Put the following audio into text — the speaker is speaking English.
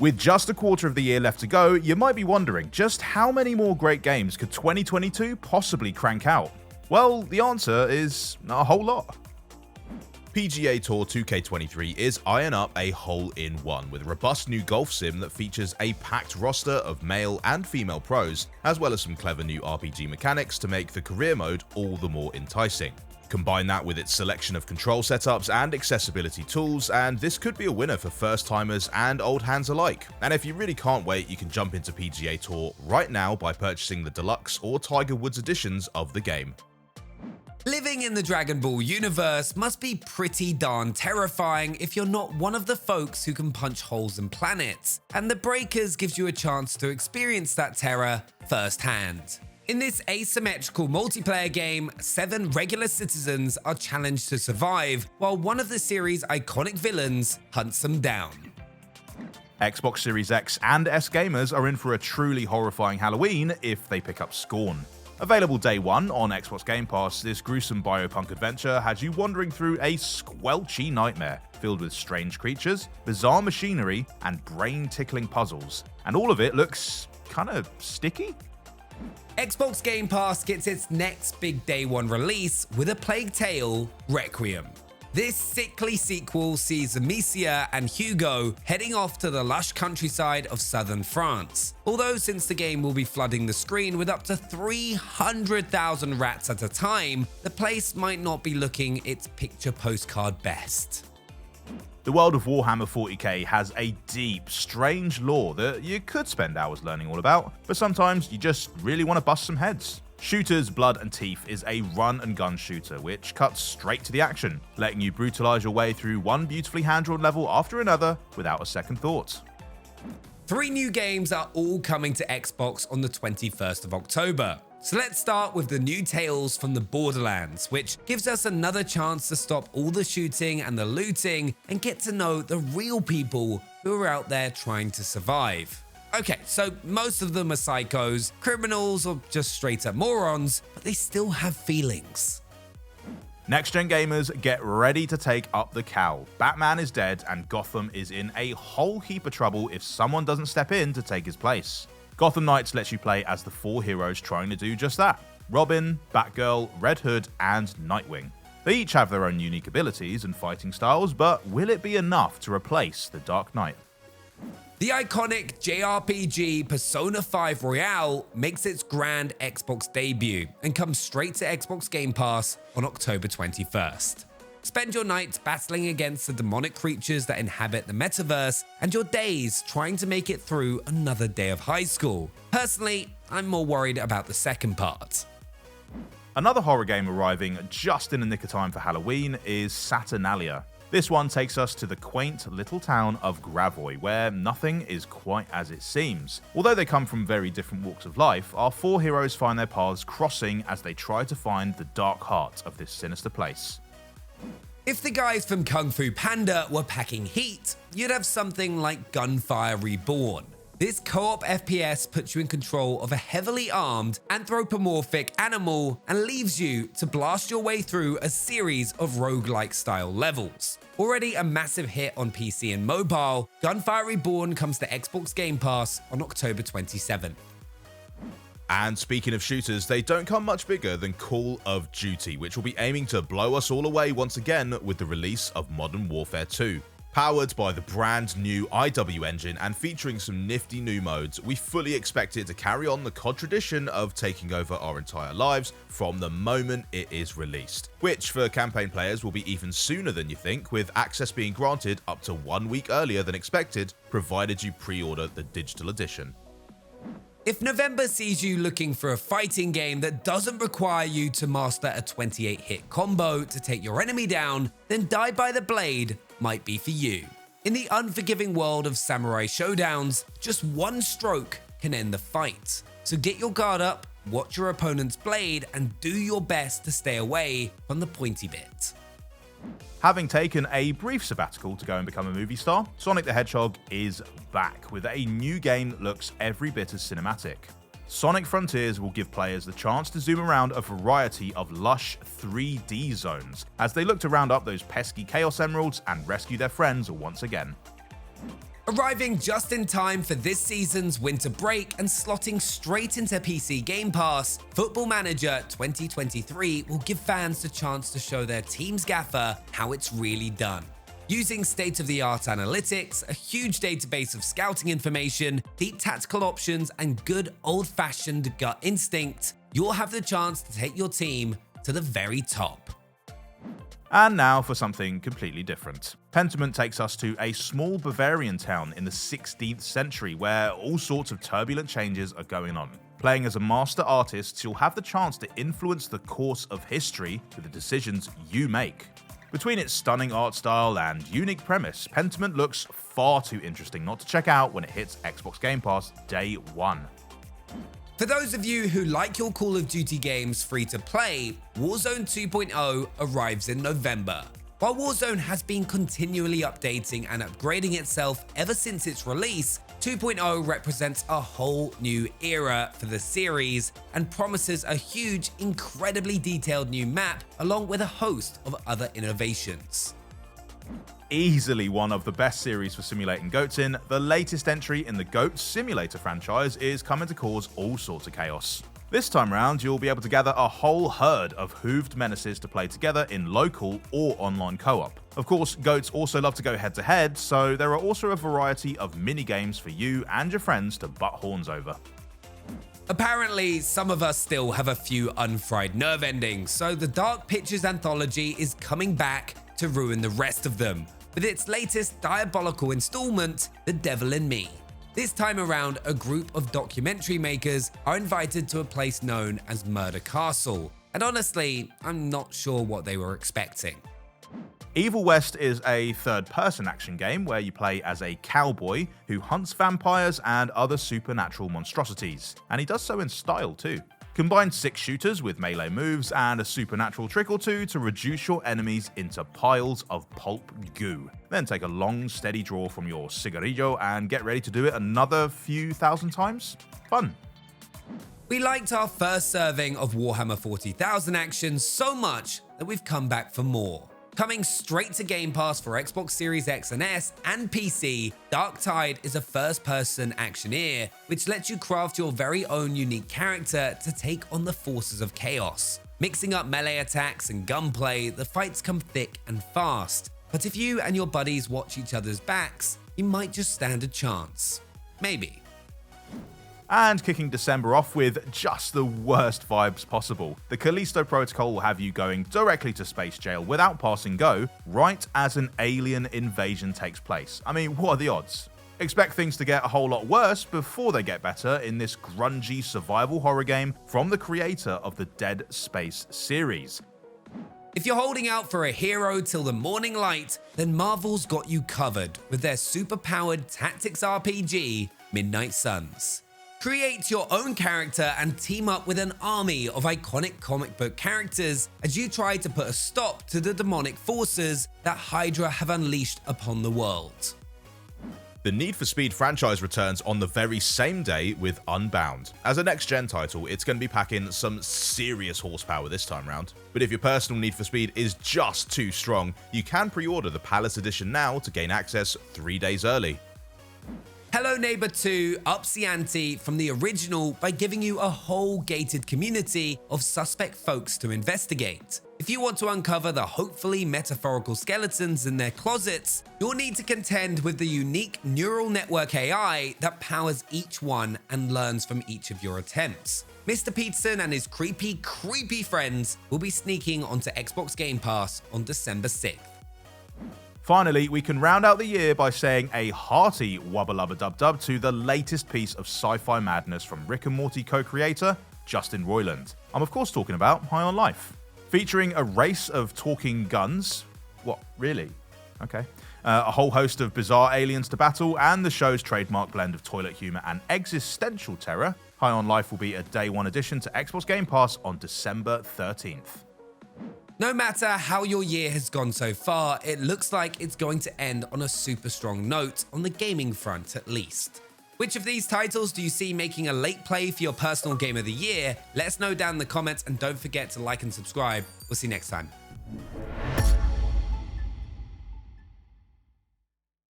With just a quarter of the year left to go, you might be wondering just how many more great games could 2022 possibly crank out? Well, the answer is a whole lot. PGA Tour 2K23 is eyeing up a hole-in-one with a robust new golf sim that features a packed roster of male and female pros, as well as some clever new RPG mechanics to make the career mode all the more enticing. Combine that with its selection of control setups and accessibility tools, and this could be a winner for first-timers and old hands alike. And if you really can't wait, you can jump into PGA Tour right now by purchasing the Deluxe or Tiger Woods editions of the game. Living in the Dragon Ball universe must be pretty darn terrifying if you're not one of the folks who can punch holes in planets, and The Breakers gives you a chance to experience that terror firsthand. In this asymmetrical multiplayer game, 7 regular citizens are challenged to survive, while one of the series' iconic villains hunts them down. Xbox Series X and S gamers are in for a truly horrifying Halloween if they pick up Scorn. Available day one on Xbox Game Pass, this gruesome biopunk adventure has you wandering through a squelchy nightmare filled with strange creatures, bizarre machinery, and brain-tickling puzzles. And all of it looks kinda sticky? Xbox Game Pass gets its next big day one release with A Plague Tale: Requiem. This sickly sequel sees Amicia and Hugo heading off to the lush countryside of southern France. Although since the game will be flooding the screen with up to 300,000 rats at a time, the place might not be looking its picture postcard best. The world of Warhammer 40k has a deep, strange lore that you could spend hours learning all about, but sometimes you just really want to bust some heads. Shootahs, Blood and Teef is a run-and-gun shooter which cuts straight to the action, letting you brutalize your way through one beautifully hand-drawn level after another without a second thought. 3 new games are all coming to Xbox on the 21st of October. So let's start with the new Tales from the Borderlands, which gives us another chance to stop all the shooting and the looting and get to know the real people who are out there trying to survive. Okay, so most of them are psychos, criminals, or just straight up morons, but they still have feelings. Next-gen gamers, get ready to take up the cowl. Batman is dead and Gotham is in a whole heap of trouble if someone doesn't step in to take his place. Gotham Knights lets you play as the 4 heroes trying to do just that: Robin, Batgirl, Red Hood, and Nightwing. They each have their own unique abilities and fighting styles, but will it be enough to replace the Dark Knight? The iconic JRPG Persona 5 Royale makes its grand Xbox debut and comes straight to Xbox Game Pass on October 21st. Spend your nights battling against the demonic creatures that inhabit the metaverse and your days trying to make it through another day of high school. Personally, I'm more worried about the second part. Another horror game arriving just in the nick of time for Halloween is Saturnalia. This one takes us to the quaint little town of Gravois, where nothing is quite as it seems. Although they come from very different walks of life, our 4 heroes find their paths crossing as they try to find the dark heart of this sinister place. If the guys from Kung Fu Panda were packing heat, you'd have something like Gunfire Reborn. This co-op FPS puts you in control of a heavily armed, anthropomorphic animal and leaves you to blast your way through a series of roguelike style levels. Already a massive hit on PC and mobile, Gunfire Reborn comes to Xbox Game Pass on October 27th. And speaking of shooters, they don't come much bigger than Call of Duty, which will be aiming to blow us all away once again with the release of Modern Warfare 2. Powered by the brand new IW engine and featuring some nifty new modes, we fully expect it to carry on the COD tradition of taking over our entire lives from the moment it is released, which for campaign players will be even sooner than you think, with access being granted up to 1 week earlier than expected, provided you pre-order the digital edition. If November sees you looking for a fighting game that doesn't require you to master a 28-hit combo to take your enemy down, then Die by the Blade might be for you. In the unforgiving world of samurai showdowns, just one stroke can end the fight. So get your guard up, watch your opponent's blade, and do your best to stay away from the pointy bit. Having taken a brief sabbatical to go and become a movie star, Sonic the Hedgehog is back with a new game that looks every bit as cinematic. Sonic Frontiers will give players the chance to zoom around a variety of lush 3D zones as they look to round up those pesky Chaos Emeralds and rescue their friends once again. Arriving just in time for this season's winter break and slotting straight into PC Game Pass, Football Manager 2023 will give fans the chance to show their team's gaffer how it's really done. Using state-of-the-art analytics, a huge database of scouting information, deep tactical options, and good old-fashioned gut instinct, you'll have the chance to take your team to the very top. And now for something completely different. Pentiment takes us to a small Bavarian town in the 16th century where all sorts of turbulent changes are going on. Playing as a master artist, you'll have the chance to influence the course of history with the decisions you make. Between its stunning art style and unique premise, Pentiment looks far too interesting not to check out when it hits Xbox Game Pass day one. For those of you who like your Call of Duty games free to play, Warzone 2.0 arrives in November. While Warzone has been continually updating and upgrading itself ever since its release, 2.0 represents a whole new era for the series and promises a huge, incredibly detailed new map along with a host of other innovations. Easily one of the best series for simulating goats in, the latest entry in the Goat Simulator franchise is coming to cause all sorts of chaos. This time round, you'll be able to gather a whole herd of hooved menaces to play together in local or online co-op. Of course, goats also love to go head to head, so there are also a variety of mini-games for you and your friends to butt horns over. Apparently, some of us still have a few unfried nerve endings, so the Dark Pictures Anthology is coming back to ruin the rest of them, with its latest diabolical installment, The Devil in Me. This time around, a group of documentary makers are invited to a place known as Murder Castle, and honestly, I'm not sure what they were expecting. Evil West is a third-person action game where you play as a cowboy who hunts vampires and other supernatural monstrosities, and he does so in style too. Combine 6 shooters with melee moves and a supernatural trick or two to reduce your enemies into piles of pulp goo. Then take a long, steady draw from your cigarillo and get ready to do it another few thousand times. Fun. We liked our first serving of Warhammer 40,000 action so much that we've come back for more. Coming straight to Game Pass for Xbox Series X and S and PC, Darktide is a first-person actioneer, which lets you craft your very own unique character to take on the forces of chaos. Mixing up melee attacks and gunplay, the fights come thick and fast. But if you and your buddies watch each other's backs, you might just stand a chance. Maybe. And kicking December off with just the worst vibes possible. The Calisto Protocol will have you going directly to space jail without passing go, right as an alien invasion takes place. I mean, what are the odds? Expect things to get a whole lot worse before they get better in this grungy survival horror game from the creator of the Dead Space series. If you're holding out for a hero till the morning light, then Marvel's got you covered with their super-powered tactics RPG, Midnight Suns. Create your own character and team up with an army of iconic comic book characters as you try to put a stop to the demonic forces that Hydra have unleashed upon the world. The Need for Speed franchise returns on the very same day with Unbound. As a next-gen title, it's going to be packing some serious horsepower this time round. But if your personal Need for Speed is just too strong, you can pre-order the Palace Edition now to gain access 3 days early. Hello Neighbour 2 ups the ante from the original by giving you a whole gated community of suspect folks to investigate. If you want to uncover the hopefully metaphorical skeletons in their closets, you'll need to contend with the unique neural network AI that powers each one and learns from each of your attempts. Mr. Peterson and his creepy friends will be sneaking onto Xbox Game Pass on December 6th. Finally, we can round out the year by saying a hearty wubba-lubba-dub-dub to the latest piece of sci-fi madness from Rick and Morty co-creator Justin Roiland. I'm of course talking about High on Life. Featuring a race of talking guns. What, really? Okay. A whole host of bizarre aliens to battle, and the show's trademark blend of toilet humor and existential terror, High on Life will be a day one addition to Xbox Game Pass on December 13th. No matter how your year has gone so far, it looks like it's going to end on a super strong note on the gaming front at least. Which of these titles do you see making a late play for your personal game of the year? Let us know down in the comments and don't forget to like and subscribe. We'll see you next time.